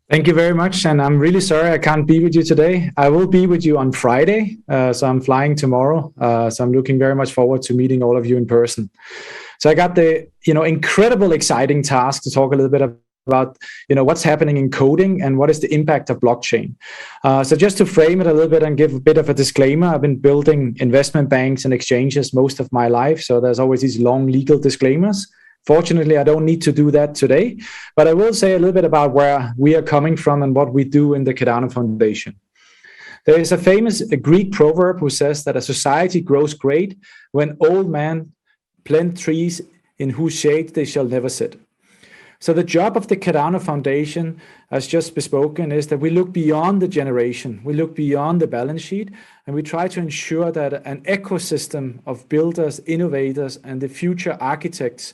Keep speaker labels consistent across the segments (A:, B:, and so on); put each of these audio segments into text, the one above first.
A: Thank you very much. And I'm really sorry I can't be with you today. I will be with you on Friday. So I'm flying tomorrow. So I'm looking very much forward to meeting all of you in person. So I got the, incredible, exciting task to talk a little bit about, what's happening in coding and what is the impact of blockchain. So just to frame it a little bit and give a bit of a disclaimer, I've been building investment banks and exchanges most of my life. So there's always these long legal disclaimers. Fortunately, I don't need to do that today, but I will say a little bit about where we are coming from and what we do in the Cardano Foundation. There is a famous Greek proverb who says that a society grows great when old men plant trees in whose shade they shall never sit. So the job of the Cardano Foundation, as just bespoken, is that we look beyond the generation, we look beyond the balance sheet, and we try to ensure that an ecosystem of builders, innovators, and the future architects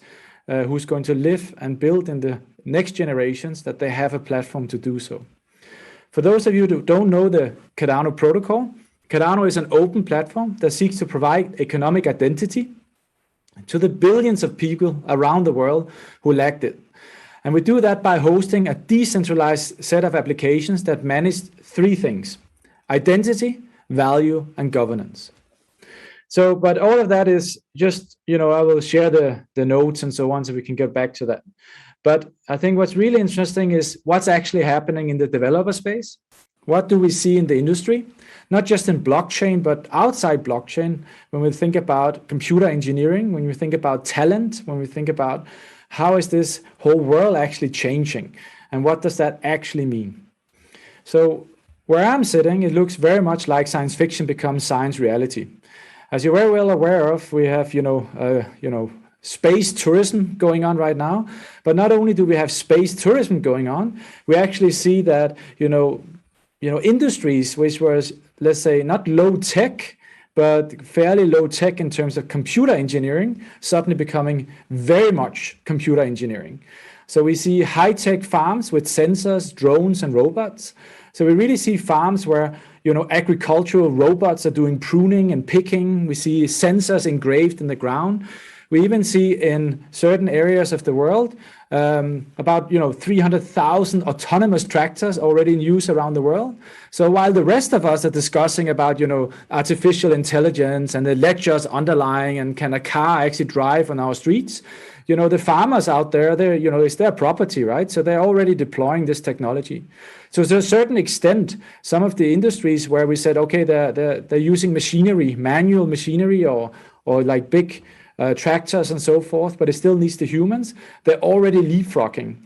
A: who's going to live and build in the next generations, that they have a platform to do so. For those of you who don't know the Cardano protocol, Cardano is an open platform that seeks to provide economic identity to the billions of people around the world who lacked it. And we do that by hosting a decentralized set of applications that manage three things: identity, value, and governance. So, but all of that is just, I will share the notes and so on, so we can get back to that. But I think what's really interesting is what's actually happening in the developer space. What do we see in the industry? Not just in blockchain, but outside blockchain, when we think about computer engineering, when we think about talent, when we think about how is this whole world actually changing, and what does that actually mean? So where I'm sitting, it looks very much like science fiction becomes science reality. As you're very well aware of, we have, space tourism going on right now. But not only do we have space tourism going on, we actually see that, industries which was, let's say, not low tech, but fairly low tech in terms of computer engineering, suddenly becoming very much computer engineering. So we see high-tech farms with sensors, drones, and robots. So we really see farms where agricultural robots are doing pruning and picking. We see sensors engraved in the ground. We even see in certain areas of the world about 300,000 autonomous tractors already in use around the world. So while the rest of us are discussing about artificial intelligence and the ledgers underlying and can a car actually drive on our streets, the farmers out there, it's their property, right? So they're already deploying this technology. So to a certain extent, some of the industries where we said, okay, they're using machinery, manual machinery, or like big tractors and so forth, but it still needs the humans, they're already leapfrogging.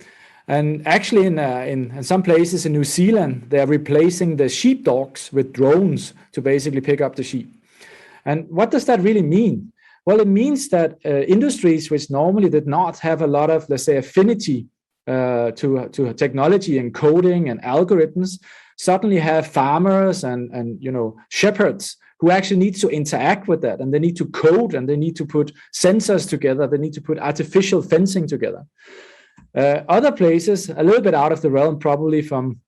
A: And actually in some places in New Zealand, they're replacing the sheepdogs with drones to basically pick up the sheep. And what does that really mean? Well, it means that industries which normally did not have a lot of, let's say, affinity to technology and coding and algorithms suddenly have farmers and shepherds who actually need to interact with that, and they need to code, and they need to put sensors together, they need to put artificial fencing together. Other places, a little bit out of the realm probably from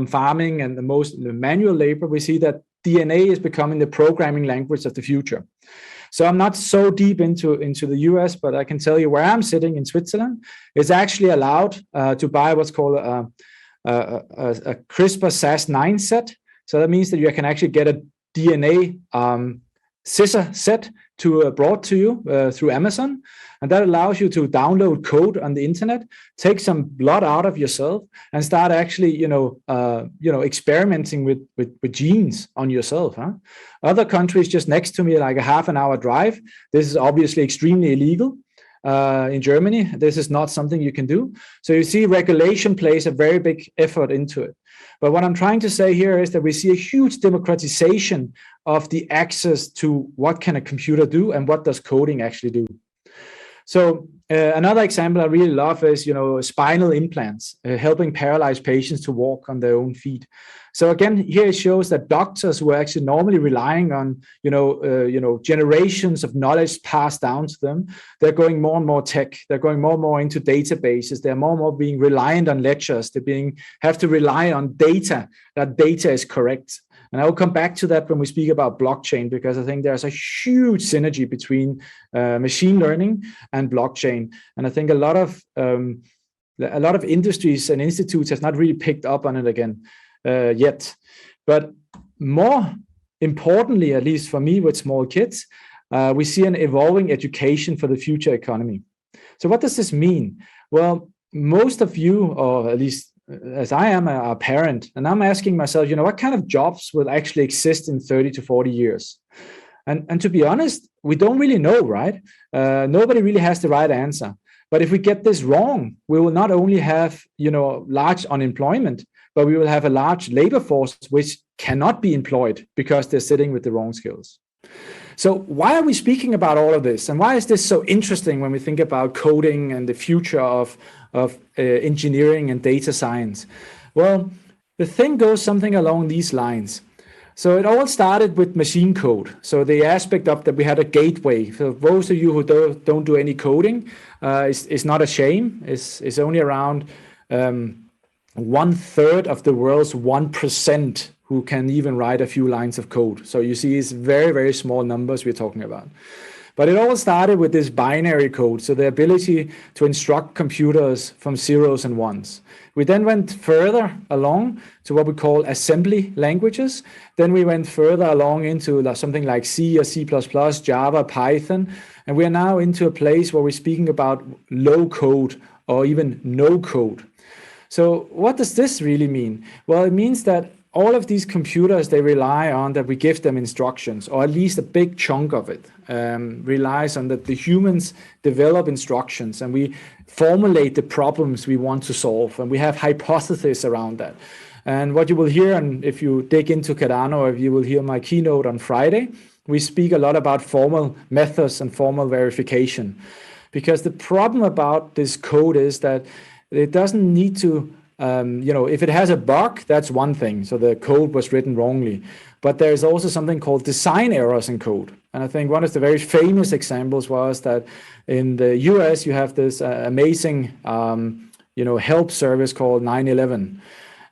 A: farming and the manual labor, we see that DNA is becoming the programming language of the future. So I'm not so deep into the US, but I can tell you where I'm sitting in Switzerland, it's actually allowed to buy what's called a CRISPR-Cas9 set. So that means that you can actually get a DNA scissor set brought to you through Amazon. And that allows you to download code on the internet, take some blood out of yourself, and start actually, experimenting with genes on yourself. Huh? Other countries just next to me, like a half an hour drive. This is obviously extremely illegal. In Germany, this is not something you can do. So you see, regulation plays a very big effort into it. But what I'm trying to say here is that we see a huge democratization of the access to what can a computer do and what does coding actually do. So another example I really love is, spinal implants, helping paralyzed patients to walk on their own feet. So again, here it shows that doctors who are actually normally relying on, generations of knowledge passed down to them, they're going more and more tech. They're going more and more into databases. They're more and more being reliant on ledgers. Have to rely on data. That data is correct. And I will come back to that when we speak about blockchain, because I think there's a huge synergy between machine learning and blockchain. And I think a lot of A lot of industries and institutes have not really picked up on it again yet. But more importantly, at least for me with small kids, we see an evolving education for the future economy. So what does this mean? Well, most of you, or at least as I am a parent, and I'm asking myself, what kind of jobs will actually exist in 30 to 40 years? And to be honest, we don't really know, right? Nobody really has the right answer. But if we get this wrong, we will not only have, large unemployment, but we will have a large labor force which cannot be employed because they're sitting with the wrong skills. So why are we speaking about all of this? And why is this so interesting when we think about coding and the future of engineering and data science? Well, the thing goes something along these lines. So it all started with machine code. So the aspect of that we had a gateway. For those of you who don't do any coding, it's not a shame. It's only around 1/3 of the world's 1% who can even write a few lines of code. So you see, it's very, very small numbers we're talking about. But it all started with this binary code, so the ability to instruct computers from zeros and ones. We then went further along to what we call assembly languages. Then we went further along into something like C or C++, Java, Python. And we are now into a place where we're speaking about low code or even no code. So what does this really mean? Well, it means that all of these computers, they rely on that we give them instructions, or at least a big chunk of it relies on that the humans develop instructions and we formulate the problems we want to solve, and we have hypotheses around that. And what you will hear, and if you dig into Cardano, or if you will hear my keynote on Friday, we speak a lot about formal methods and formal verification. Because the problem about this code is that it doesn't need to if it has a bug, that's one thing. So the code was written wrongly. But there's also something called design errors in code. And I think one of the very famous examples was that in the US, you have this amazing, help service called 911.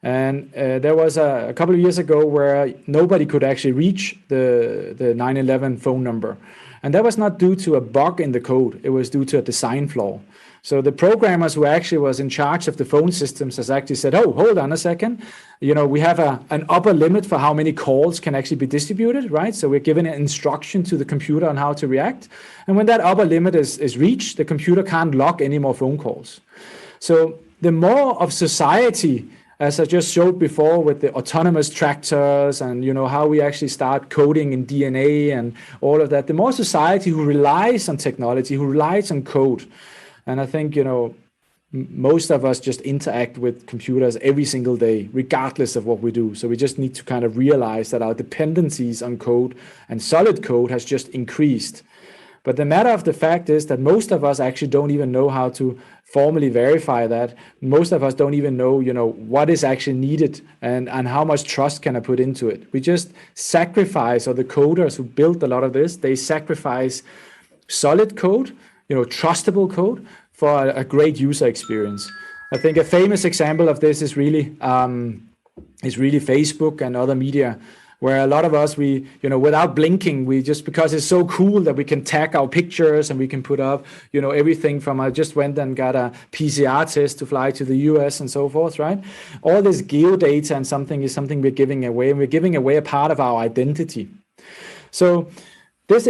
A: And there was a couple of years ago where nobody could actually reach the 911 phone number. And that was not due to a bug in the code. It was due to a design flaw. So the programmers who actually was in charge of the phone systems has actually said, oh, hold on a second. We have an upper limit for how many calls can actually be distributed, right? So we're giving an instruction to the computer on how to react. And when that upper limit is reached, the computer can't log any more phone calls. So the more of society, as I just showed before with the autonomous tractors and, how we actually start coding in DNA and all of that, the more society who relies on technology, who relies on code. And I think, most of us just interact with computers every single day, regardless of what we do. So we just need to kind of realize that our dependencies on code and solid code has just increased. But the matter of the fact is that most of us actually don't even know how to formally verify that. Most of us don't even know, what is actually needed and how much trust can I put into it. We just sacrifice, or the coders who built a lot of this, they sacrifice solid code, trustable code for a great user experience. I think a famous example of this is really Facebook and other media, where a lot of us, we, without blinking, we just, because it's so cool that we can tag our pictures and we can put up, everything from, I just went and got a PCR test to fly to the US and so forth, right? All this geodata and something is something we're giving away, and we're giving away a part of our identity. So this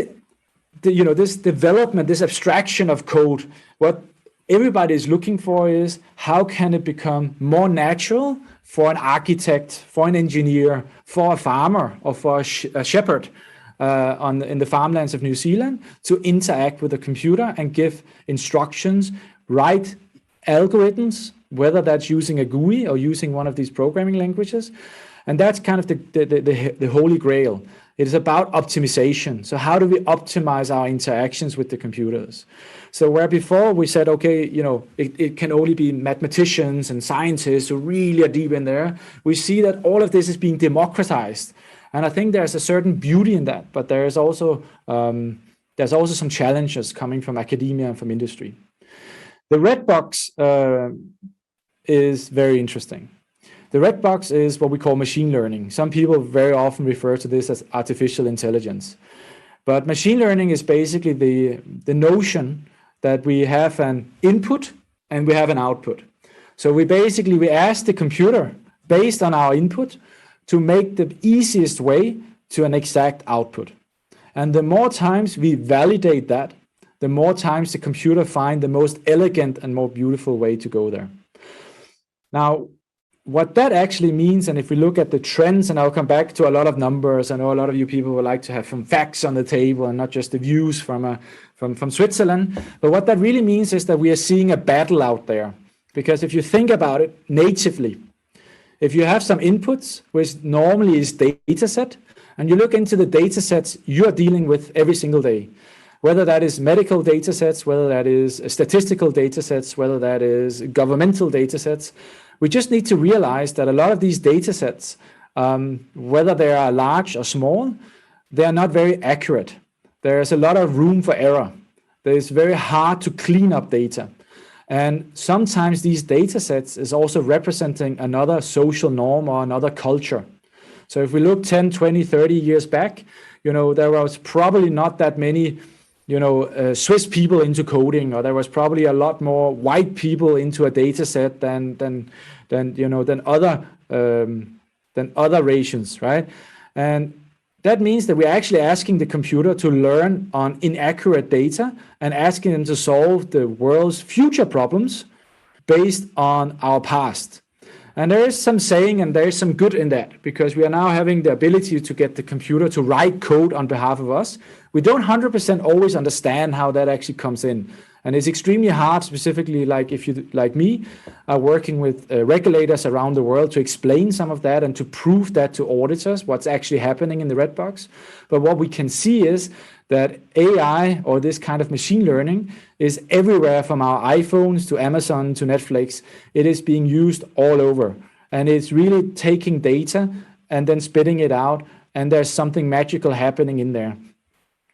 A: development, this abstraction of code, what everybody is looking for is how can it become more natural for an architect, for an engineer, for a farmer, or for a shepherd in the farmlands of New Zealand to interact with a computer and give instructions, write algorithms, whether that's using a GUI or using one of these programming languages. And that's kind of the holy grail. It is about optimization. So how do we optimize our interactions with the computers? So where before we said, okay, it can only be mathematicians and scientists who really are deep in there, we see that all of this is being democratized. And I think there's a certain beauty in that, but there's also some challenges coming from academia and from industry. The red box is very interesting. The red box is what we call machine learning. Some people very often refer to this as artificial intelligence. But machine learning is basically the notion that we have an input and we have an output. So we ask the computer, based on our input, to make the easiest way to an exact output. And the more times we validate that, the more times the computer finds the most elegant and more beautiful way to go there. Now, what that actually means, and if we look at the trends, and I'll come back to a lot of numbers, I know a lot of you people would like to have some facts on the table and not just the views from Switzerland, but what that really means is that we are seeing a battle out there. Because if you think about it natively, if you have some inputs, which normally is data set, and you look into the data sets you're dealing with every single day, whether that is medical data sets, whether that is statistical data sets, whether that is governmental data sets, we just need to realize that a lot of these data sets, whether they are large or small, they are not very accurate. There's a lot of room for error. It's very hard to clean up data. And sometimes these data sets is also representing another social norm or another culture. So if we look 10, 20, 30 years back, there was probably not that many Swiss people into coding, or there was probably a lot more white people into a data set than other races, right? And that means that we're actually asking the computer to learn on inaccurate data and asking them to solve the world's future problems based on our past. And there is some saying, and there is some good in that, because we are now having the ability to get the computer to write code on behalf of us. We don't 100% always understand how that actually comes in. And it's extremely hard, specifically like if you, like me, are working with regulators around the world to explain some of that and to prove that to auditors, what's actually happening in the red box. But what we can see is that AI, or this kind of machine learning, is everywhere, from our iPhones to Amazon to Netflix. It is being used all over. And it's really taking data and then spitting it out, and there's something magical happening in there.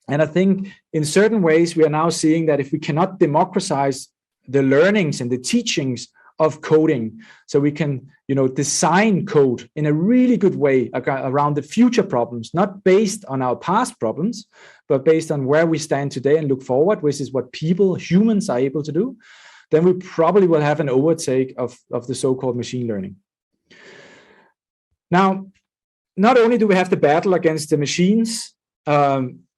A: And I think in certain ways, we are now seeing that if we cannot democratize the learnings and the teachings of coding, so we can, design code in a really good way around the future problems, not based on our past problems, but based on where we stand today and look forward, which is what humans are able to do, then we probably will have an overtake of the so-called machine learning. Now, not only do we have the battle against the machines,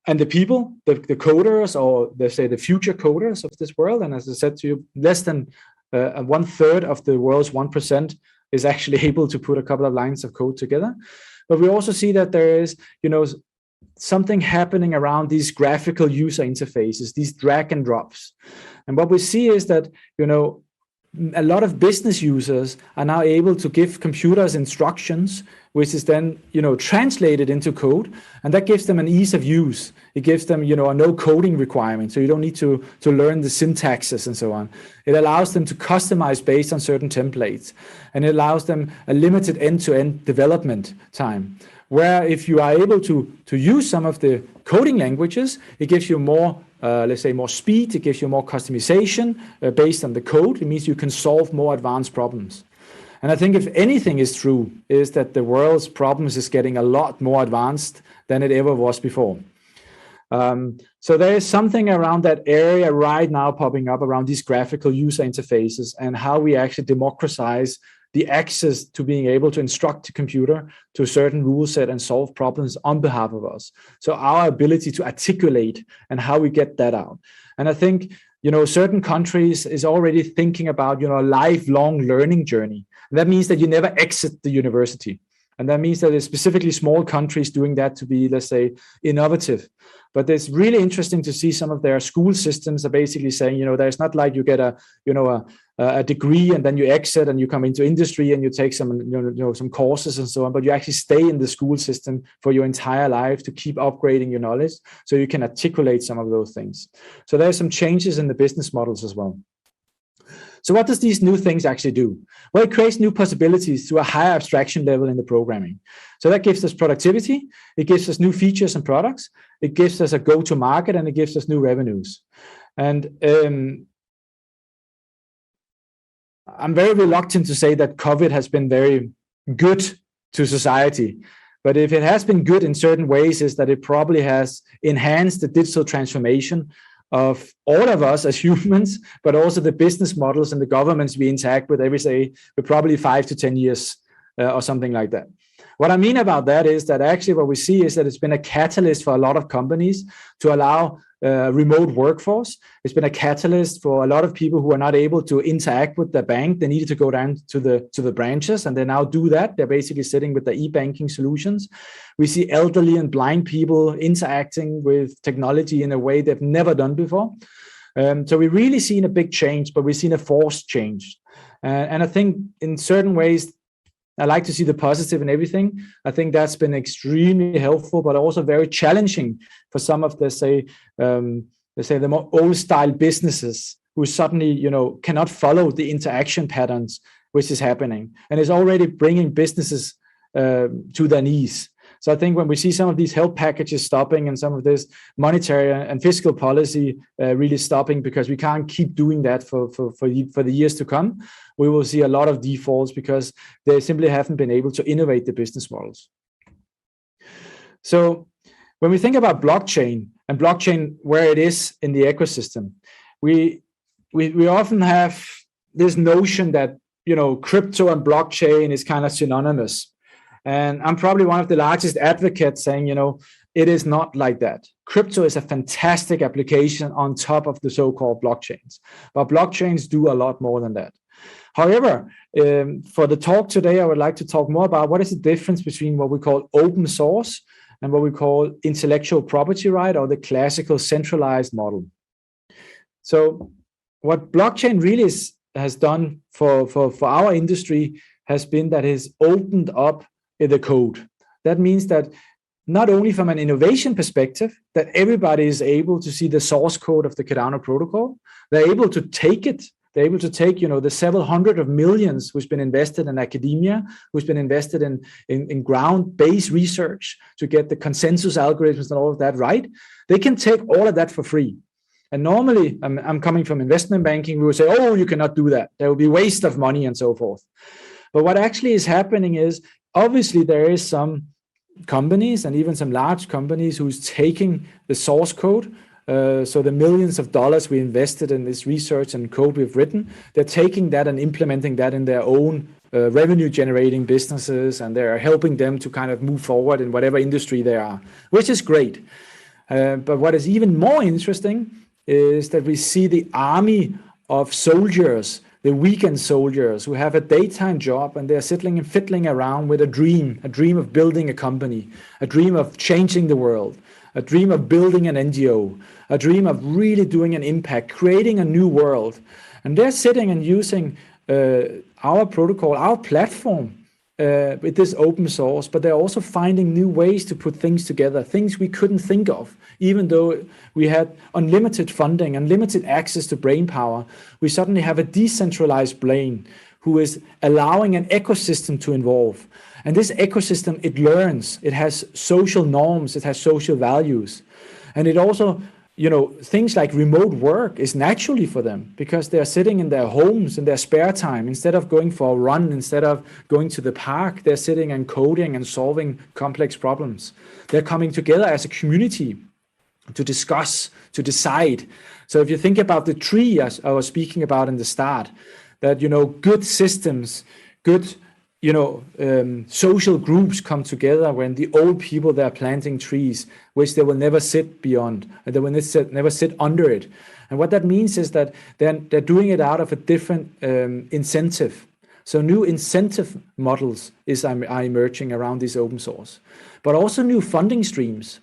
A: and the people, the coders, or let's say the future coders of this world, and as I said to you, less than 1/3 of the world's 1% is actually able to put a couple of lines of code together. But we also see that there is, something happening around these graphical user interfaces, these drag and drops. And what we see is that, a lot of business users are now able to give computers instructions, which is then, translated into code, and that gives them an ease of use. It gives them, a no coding requirement, so you don't need to learn the syntaxes and so on. It allows them to customize based on certain templates, and it allows them a limited end-to-end development time. Where if you are able to use some of the coding languages, it gives you more, let's say, more speed. It gives you more customization based on the code. It means you can solve more advanced problems. And I think if anything is true, is that the world's problems is getting a lot more advanced than it ever was before. So there is something around that area right now popping up around these graphical user interfaces and how we actually democratize the access to being able to instruct the computer to a certain rule set and solve problems on behalf of us. So our ability to articulate and how we get that out. And I think, certain countries is already thinking about, a lifelong learning journey. And that means that you never exit the university. And that means that there's specifically small countries doing that to be, let's say, innovative. But it's really interesting to see some of their school systems are basically saying, there's not like you get a degree and then you exit and you come into industry and you take some, some courses and so on, but you actually stay in the school system for your entire life to keep upgrading your knowledge so you can articulate some of those things. So there's some changes in the business models as well. So what does these new things actually do? Well, it creates new possibilities to a higher abstraction level in the programming. So that gives us productivity, it gives us new features and products, it gives us a go-to-market, and it gives us new revenues. And I'm very reluctant to say that COVID has been very good to society. But if it has been good in certain ways, is that it probably has enhanced the digital transformation of all of us as humans, but also the business models and the governments we interact with every day, with probably 5 to 10 years or something like that. What I mean about that is that actually what we see is that it's been a catalyst for a lot of companies to allow remote workforce. It's been a catalyst for a lot of people who are not able to interact with their bank. They needed to go down to the branches, and they now do that. They're basically sitting with the e-banking solutions. We see elderly and blind people interacting with technology in a way they've never done before. So we've really seen a big change, but we've seen a forced change. And I think in certain ways, I like to see the positive in everything. I think that's been extremely helpful, but also very challenging for some of the the more old style businesses who suddenly, cannot follow the interaction patterns which is happening, and is already bringing businesses to their knees. So I think when we see some of these help packages stopping and some of this monetary and fiscal policy really stopping, because we can't keep doing that for the years to come, we will see a lot of defaults because they simply haven't been able to innovate the business models. So when we think about blockchain and blockchain where it is in the ecosystem, we often have this notion that crypto and blockchain is kind of synonymous. And I'm probably one of the largest advocates saying, it is not like that. Crypto is a fantastic application on top of the so-called blockchains, but blockchains do a lot more than that. However, for the talk today, I would like to talk more about what is the difference between what we call open source and what we call intellectual property right, or the classical centralized model. So what blockchain really has done for our industry has been that it has opened up the code. That means that not only from an innovation perspective, that everybody is able to see the source code of the Cardano protocol, they're able to take it. They're able to take, the several hundred of millions who's been invested in academia, who's been invested in ground-based research to get the consensus algorithms and all of that right. They can take all of that for free. And normally, I'm coming from investment banking, we would say, oh, you cannot do that. There will be waste of money and so forth. But what actually is happening is, obviously, there is some companies and even some large companies who's taking the source code. So the millions of dollars we invested in this research and code we've written, they're taking that and implementing that in their own revenue generating businesses, and they're helping them to kind of move forward in whatever industry they are, which is great. But what is even more interesting is that we see the army of soldiers, the weekend soldiers who have a daytime job, and they're sitting and fiddling around with a dream of building a company, a dream of changing the world, a dream of building an NGO, a dream of really doing an impact, creating a new world. And they're sitting and using our protocol, our platform, with this open source, but they're also finding new ways to put things together, things we couldn't think of. Even though we had unlimited funding, unlimited access to brain power, we suddenly have a decentralized brain who is allowing an ecosystem to evolve. And this ecosystem, it learns, it has social norms, it has social values. And it also, things like remote work is naturally for them because they're sitting in their homes in their spare time. Instead of going for a run, instead of going to the park, they're sitting and coding and solving complex problems. They're coming together as a community to discuss, to decide. So if you think about the tree, as I was speaking about in the start, that, good systems, good social groups come together when the old people, they're planting trees, which they will never sit beyond, and they will never sit under it. And what that means is that they're doing it out of a different incentive. So new incentive models are emerging around this open source, but also new funding streams.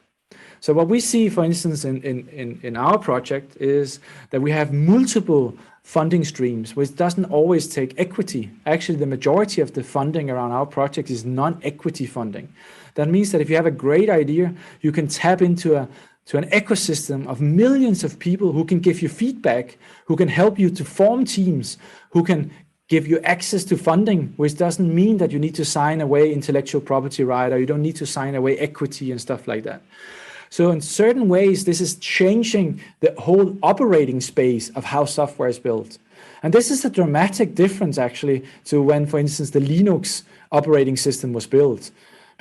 A: So what we see, for instance, in our project is that we have multiple funding streams, which doesn't always take equity. Actually, the majority of the funding around our project is non-equity funding. That means that if you have a great idea, you can tap into an ecosystem of millions of people who can give you feedback, who can help you to form teams, who can give you access to funding, which doesn't mean that you need to sign away intellectual property right, or you don't need to sign away equity and stuff like that. So in certain ways, this is changing the whole operating space of how software is built. And this is a dramatic difference, actually, to when, for instance, the Linux operating system was built.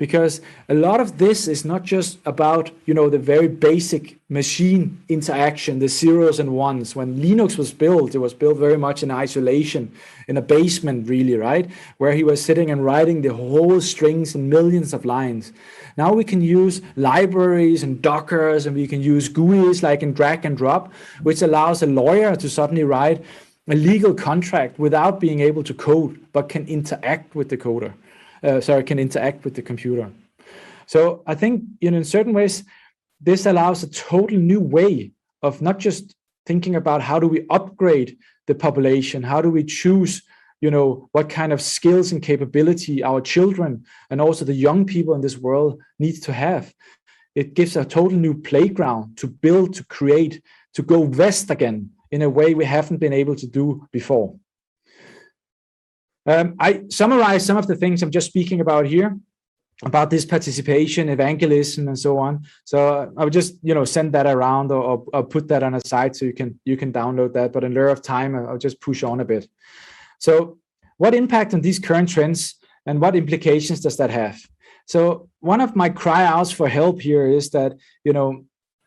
A: because a lot of this is not just about, the very basic machine interaction, the zeros and ones. When Linux was built, it was built very much in isolation, in a basement, really, right? Where he was sitting and writing the whole strings and millions of lines. Now we can use libraries and Dockers, and we can use GUIs like in drag and drop, which allows a lawyer to suddenly write a legal contract without being able to code, but can interact with the coder. Can interact with the computer. So I think, in certain ways, this allows a total new way of not just thinking about how do we upgrade the population, how do we choose, what kind of skills and capability our children and also the young people in this world need to have. It gives a total new playground to build, to create, to go west again in a way we haven't been able to do before. I summarize some of the things I'm just speaking about here, about this participation, evangelism, and so on. So I would just, send that around or put that on a site so you can download that. But in lieu of time, I'll just push on a bit. So what impact on these current trends and what implications does that have? So one of my cry outs for help here is that,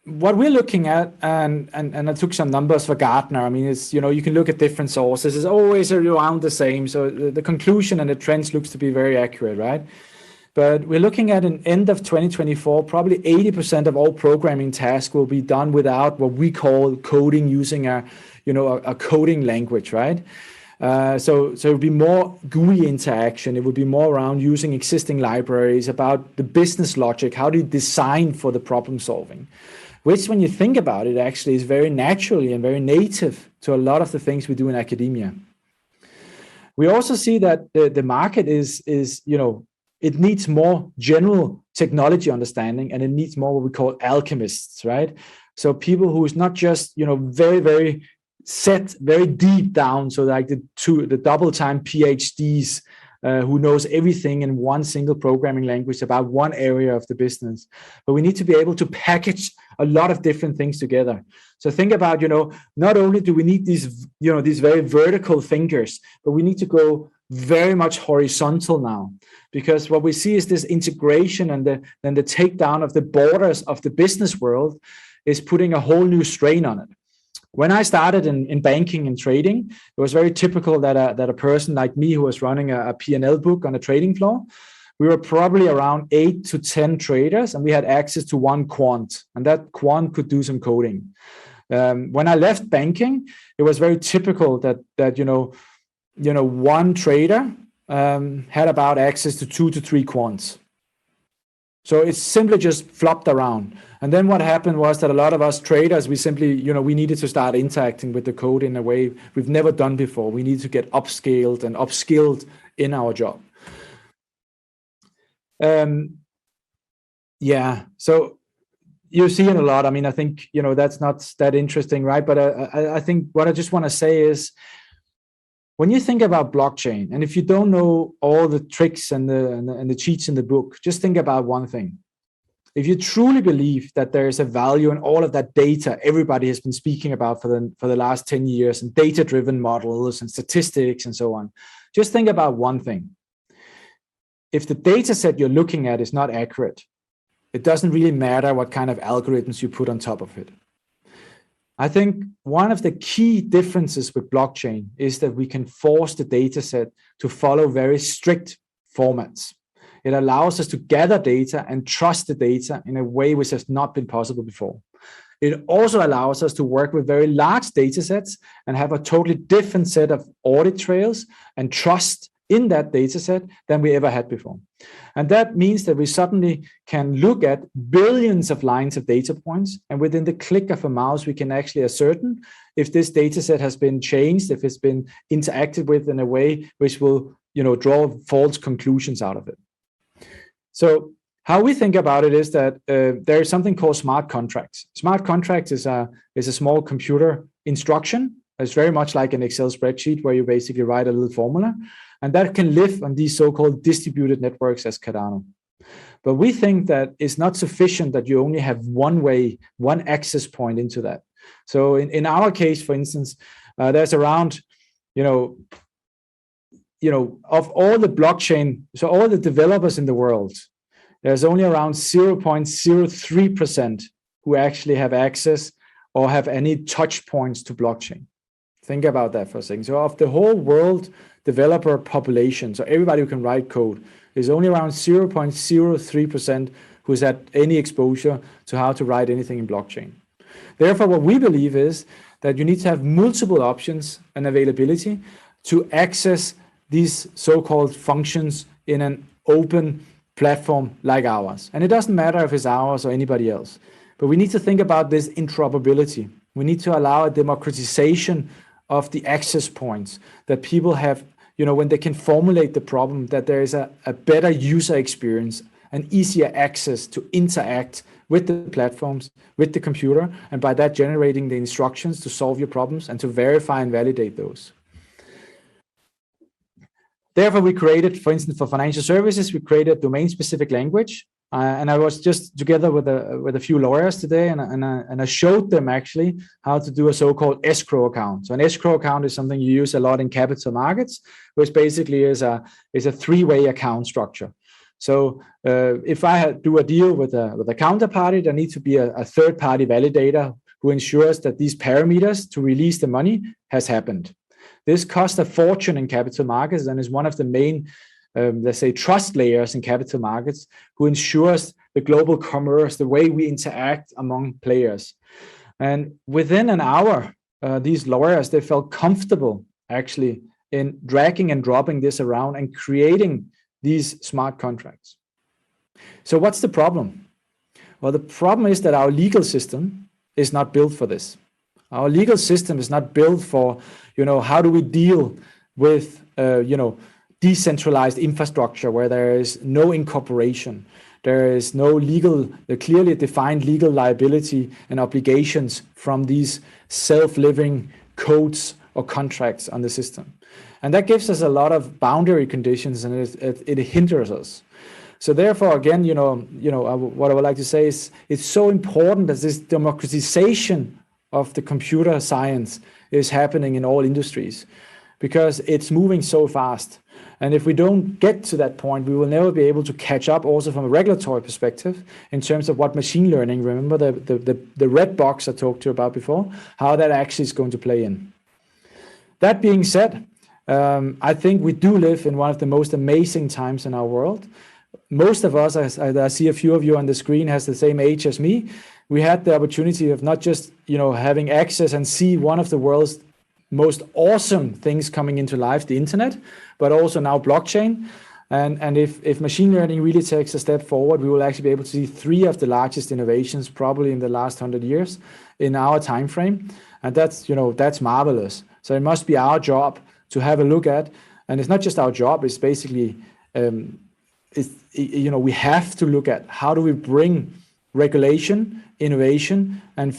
A: what we're looking at, and I took some numbers for Gartner. I mean, it's, you can look at different sources. It's always around the same. So the conclusion and the trends looks to be very accurate, right? But we're looking at an end of 2024, probably 80% of all programming tasks will be done without what we call coding, using a coding language, right? So it would be more GUI interaction. It would be more around using existing libraries, about the business logic. How do you design for the problem solving? Which, when you think about it, actually is very naturally and very native to a lot of the things we do in academia. We also see that the market is it needs more general technology understanding, and it needs more what we call alchemists, right? So people who is not just, very, very set, very deep down. So like the double time PhDs who knows everything in one single programming language about one area of the business. But we need to be able to package a lot of different things together. So think about, not only do we need these very vertical thinkers, but we need to go very much horizontal now, because what we see is this integration and then the takedown of the borders of the business world is putting a whole new strain on it. When I started in banking and trading, it was very typical that a person like me who was running a P&L book on a trading floor, we were probably around 8 to 10 traders, and we had access to one quant, and that quant could do some coding. When I left banking, it was very typical that one trader had about access to 2 to 3 quants. So it's simply just flopped around. And then what happened was that a lot of us traders, we simply, we needed to start interacting with the code in a way we've never done before. We need to get upscaled and upskilled in our job. So you see it a lot. I mean, I think, that's not that interesting, right? But I think what I just want to say is, when you think about blockchain, and if you don't know all the tricks and the cheats in the book, just think about one thing. If you truly believe that there is a value in all of that data everybody has been speaking about for the last 10 years, and data-driven models and statistics and so on, just think about one thing. If the data set you're looking at is not accurate, it doesn't really matter what kind of algorithms you put on top of it. I think one of the key differences with blockchain is that we can force the data set to follow very strict formats. It allows us to gather data and trust the data in a way which has not been possible before. It also allows us to work with very large data sets and have a totally different set of audit trails and trust in that data set than we ever had before. And that means that we suddenly can look at billions of lines of data points, and within the click of a mouse, we can actually ascertain if this data set has been changed, if it's been interacted with in a way which will, draw false conclusions out of it. So how we think about it is that there is something called smart contracts. Smart contracts is a small computer instruction. It's very much like an Excel spreadsheet where you basically write a little formula, and that can live on these so-called distributed networks as Cardano. But we think that it's not sufficient that you only have one way, one access point into that. So in our case, for instance, there's around, of all the blockchain, so all the developers in the world, there's only around 0.03% who actually have access or have any touch points to blockchain. Think about that for a second. So of the whole world developer population, so everybody who can write code, there's only around 0.03% who's had any exposure to how to write anything in blockchain. Therefore, what we believe is that you need to have multiple options and availability to access these so-called functions in an open platform like ours. And it doesn't matter if it's ours or anybody else, but we need to think about this interoperability. We need to allow a democratization of the access points that people have, when they can formulate the problem, that there is a better user experience and easier access to interact with the platforms, with the computer, and by that generating the instructions to solve your problems and to verify and validate those. Therefore, we created, for instance, for financial services, we created a domain-specific language. And I was just together with a few lawyers today, and I showed them actually how to do a so-called escrow account. So an escrow account is something you use a lot in capital markets, which basically is a three-way account structure. So if I do a deal with a counterparty, there needs to be a third-party validator who ensures that these parameters to release the money has happened. This costs a fortune in capital markets and is one of the main, let's say, trust layers in capital markets, who ensures the global commerce, the way we interact among players. And within an hour, these lawyers, they felt comfortable actually in dragging and dropping this around and creating these smart contracts. So what's the problem? Well, the problem is that our legal system is not built for this. Our legal system is not built for, how do we deal with, decentralized infrastructure where there is no incorporation, there is no clearly defined legal liability and obligations from these self-living codes or contracts on the system. And that gives us a lot of boundary conditions, and it hinders us. So therefore, again, what I would like to say is it's so important that this democratization of the computer science is happening in all industries, because it's moving so fast. And if we don't get to that point, we will never be able to catch up also from a regulatory perspective in terms of what machine learning, remember the red box I talked to you about before, how that actually is going to play in. That being said, I think we do live in one of the most amazing times in our world. Most of us, I see a few of you on the screen, has the same age as me. We had the opportunity of not just, having access and see one of the world's most awesome things coming into life, the internet, but also now blockchain. And if machine learning really takes a step forward, we will actually be able to see three of the largest innovations probably in the last 100 years in our time frame. And that's marvelous. So it must be our job to have a look at, and it's not just our job, it's basically, we have to look at how do we bring regulation, innovation, and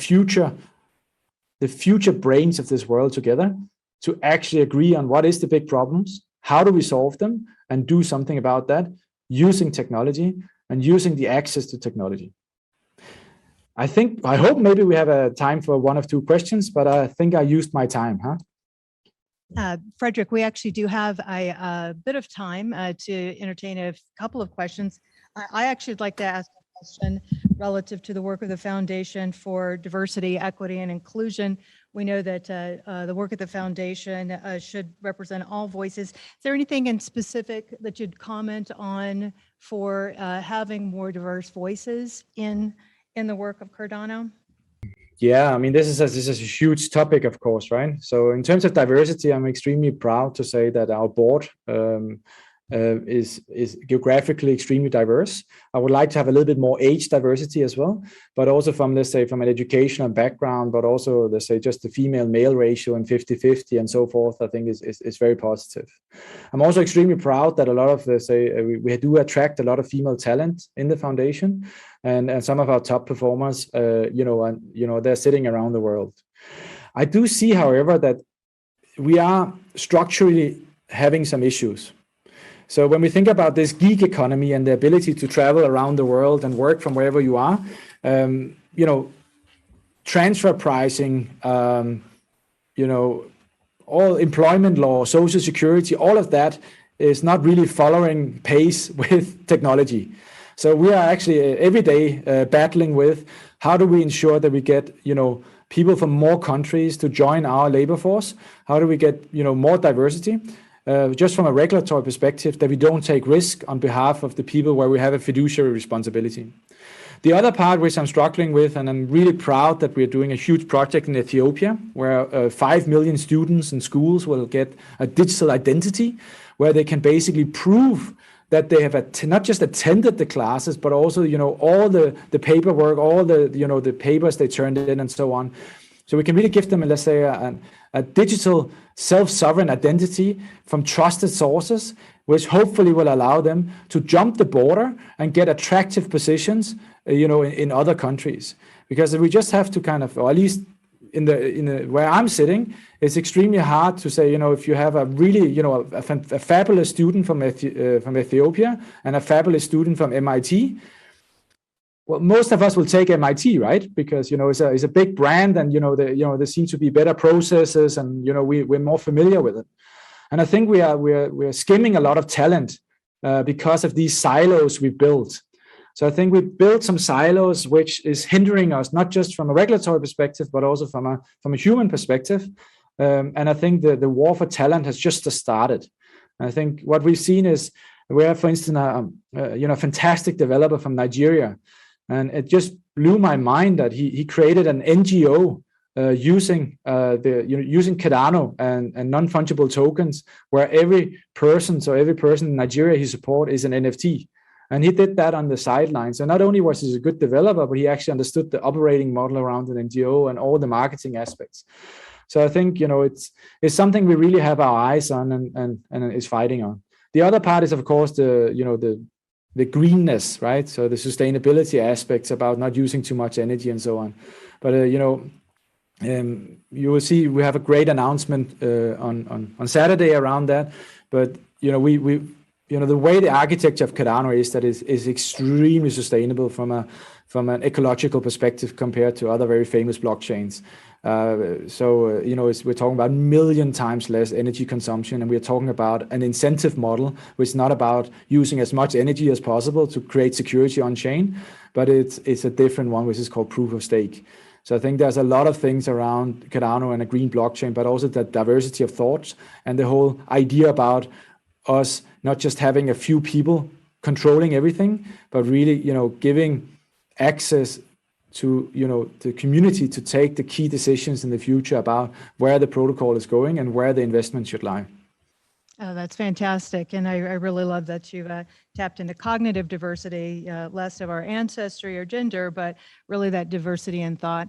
A: the future brains of this world together to actually agree on what is the big problems, how do we solve them, and do something about that using technology and using the access to technology. I hope maybe we have a time for one or two questions, but I think I used my time, huh?
B: Frederik, we actually do have a bit of time to entertain a couple of questions. I actually would like to ask a question relative to the work of the Foundation for Diversity, Equity, and Inclusion. We know that the work of the Foundation should represent all voices. Is there anything in specific that you'd comment on for having more diverse voices in the work of Cardano?
A: Yeah, I mean, this is a huge topic, of course, right? So in terms of diversity, I'm extremely proud to say that our board is geographically extremely diverse. I would like to have a little bit more age diversity as well, but also from, let's say, from an educational background, but also, let's say, just the female-male ratio and 50-50 and so forth, I think is very positive. I'm also extremely proud that a lot of, let's say, we do attract a lot of female talent in the foundation, and some of our top performers, they're sitting around the world. I do see, however, that we are structurally having some issues. So when we think about this geek economy and the ability to travel around the world and work from wherever you are, transfer pricing, all employment law, social security, all of that is not really following pace with technology. So we are actually every day battling with how do we ensure that we get, people from more countries to join our labor force? How do we get, more diversity? Just from a regulatory perspective, that we don't take risk on behalf of the people where we have a fiduciary responsibility. The other part which I'm struggling with, and I'm really proud that we're doing a huge project in Ethiopia, where 5 million students in schools will get a digital identity, where they can basically prove that they have not just attended the classes, but also, all the paperwork, all the papers they turned in and so on. So we can really give them, let's say, a digital self-sovereign identity from trusted sources, which hopefully will allow them to jump the border and get attractive positions, in other countries. Because if we just have to kind of, or at least in the where I'm sitting, it's extremely hard to say, if you have a really, a fabulous student from Ethiopia and a fabulous student from MIT. Well, most of us will take MIT, right? Because it's a big brand, and there seems to be better processes, and we're more familiar with it. And I think we're skimming a lot of talent because of these silos we built. So I think we built some silos which is hindering us, not just from a regulatory perspective, but also from a human perspective. And I think the war for talent has just started. And I think what we've seen is we have, for instance, a fantastic developer from Nigeria. And it just blew my mind that he created an NGO using Cardano and non-fungible tokens, where every person in Nigeria he supports is an NFT. And he did that on the sidelines. So not only was he a good developer, but he actually understood the operating model around an NGO and all the marketing aspects. So I think it's something we really have our eyes on and is fighting on. The other part is, of course, the greenness, right? So the sustainability aspects about not using too much energy and so on. But you will see we have a great announcement on Saturday around that. But the way the architecture of Cardano is that is extremely sustainable from an ecological perspective compared to other very famous blockchains. We're talking about 1,000,000 times less energy consumption, and we're talking about an incentive model which is not about using as much energy as possible to create security on chain, but it's a different one which is called proof of stake. So I think there's a lot of things around Cardano and a green blockchain, but also the diversity of thoughts and the whole idea about us not just having a few people controlling everything, but really, giving access to, the community to take the key decisions in the future about where the protocol is going and where the investment should lie.
B: Oh, that's fantastic. And I really love that you've tapped into cognitive diversity, less of our ancestry or gender, but really that diversity in thought.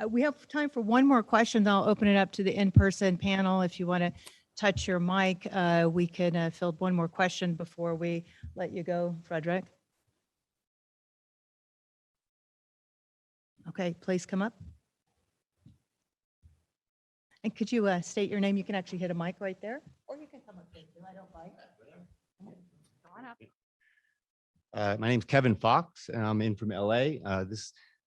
B: We have time for one more question. Then I'll open it up to the in-person panel. If you want to touch your mic, we can field one more question before we let you go, Frederik. Okay, please come up. And could you state your name? You can actually hit a mic right there, or you can come up here too. I don't mind. Come on up.
C: My name's Kevin Fox, and I'm in from LA. I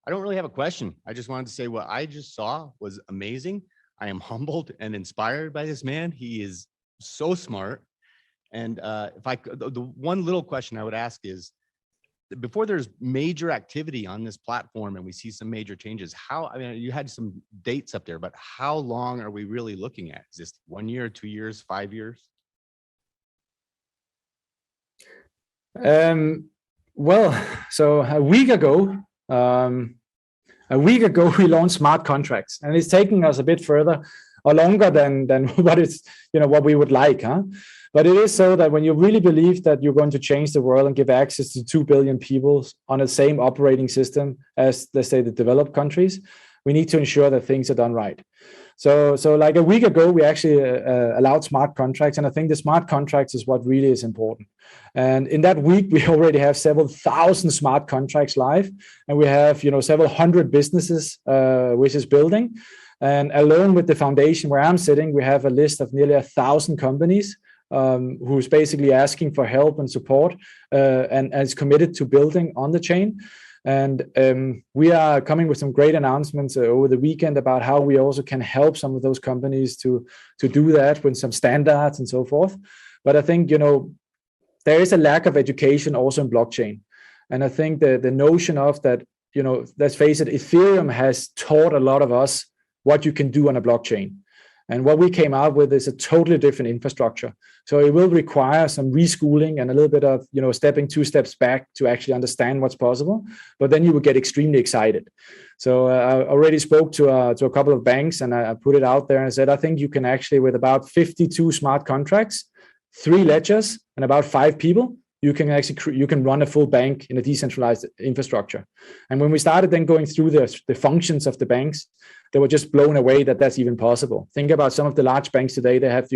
C: don't really have a question. I just wanted to say what I just saw was amazing. I am humbled and inspired by this man. He is so smart. And the one little question I would ask is, before there's major activity on this platform and we see some major changes, you had some dates up there, but how long are we really looking at? Is this 1 year, 2 years, 5 years?
A: So a week ago, we launched smart contracts, and it's taking us a bit further or longer than what we would like, huh? But it is so that when you really believe that you're going to change the world and give access to 2 billion people on the same operating system as, let's say, the developed countries, we need to ensure that things are done right. So like a week ago, we actually allowed smart contracts, and I think the smart contracts is what really is important. And in that week, we already have several thousand smart contracts live, and we have several hundred businesses which is building. And alone with the foundation where I'm sitting, we have a list of nearly 1,000 companies who's basically asking for help and support and is committed to building on the chain. And we are coming with some great announcements over the weekend about how we also can help some of those companies to do that with some standards and so forth. But I think, there is a lack of education also in blockchain. And I think the notion of that, let's face it, Ethereum has taught a lot of us what you can do on a blockchain. And what we came out with is a totally different infrastructure. So it will require some reschooling and a little bit of, stepping 2 steps back to actually understand what's possible. But then you will get extremely excited. So I already spoke to a couple of banks, and I put it out there and I said, I think you can actually, with about 52 smart contracts, 3 ledgers, and about 5 people, you can run a full bank in a decentralized infrastructure. And when we started then going through the functions of the banks, they were just blown away that that's even possible. Think about some of the large banks today. They have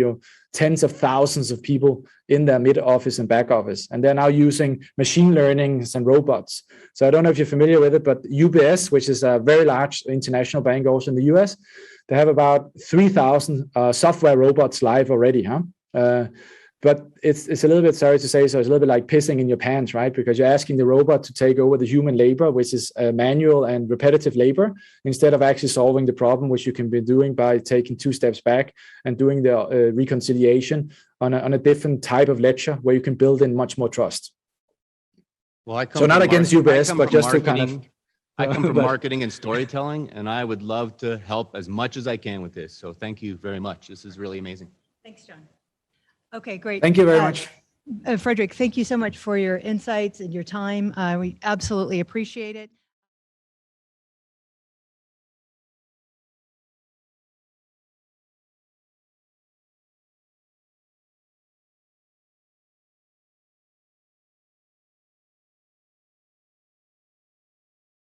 A: tens of thousands of people in their mid office and back office, and they're now using machine learning and robots. So I don't know if you're familiar with it, but UBS, which is a very large international bank also in the US, they have about 3,000 software robots live already. But it's a little bit, sorry to say, so it's a little bit like pissing in your pants, right? Because you're asking the robot to take over the human labor, which is manual and repetitive labor, instead of actually solving the problem, which you can be doing by taking 2 steps back and doing the reconciliation on a different type of ledger where you can build in much more trust.
C: Well, I come
A: so not against UBS, but just to kind of.
C: I come from marketing and storytelling, and I would love to help as much as I can with this. So thank you very much. This is really amazing.
B: Thanks, John. Okay, great.
A: Thank you very much.
B: Frederik, thank you so much for your insights and your time. We absolutely appreciate it.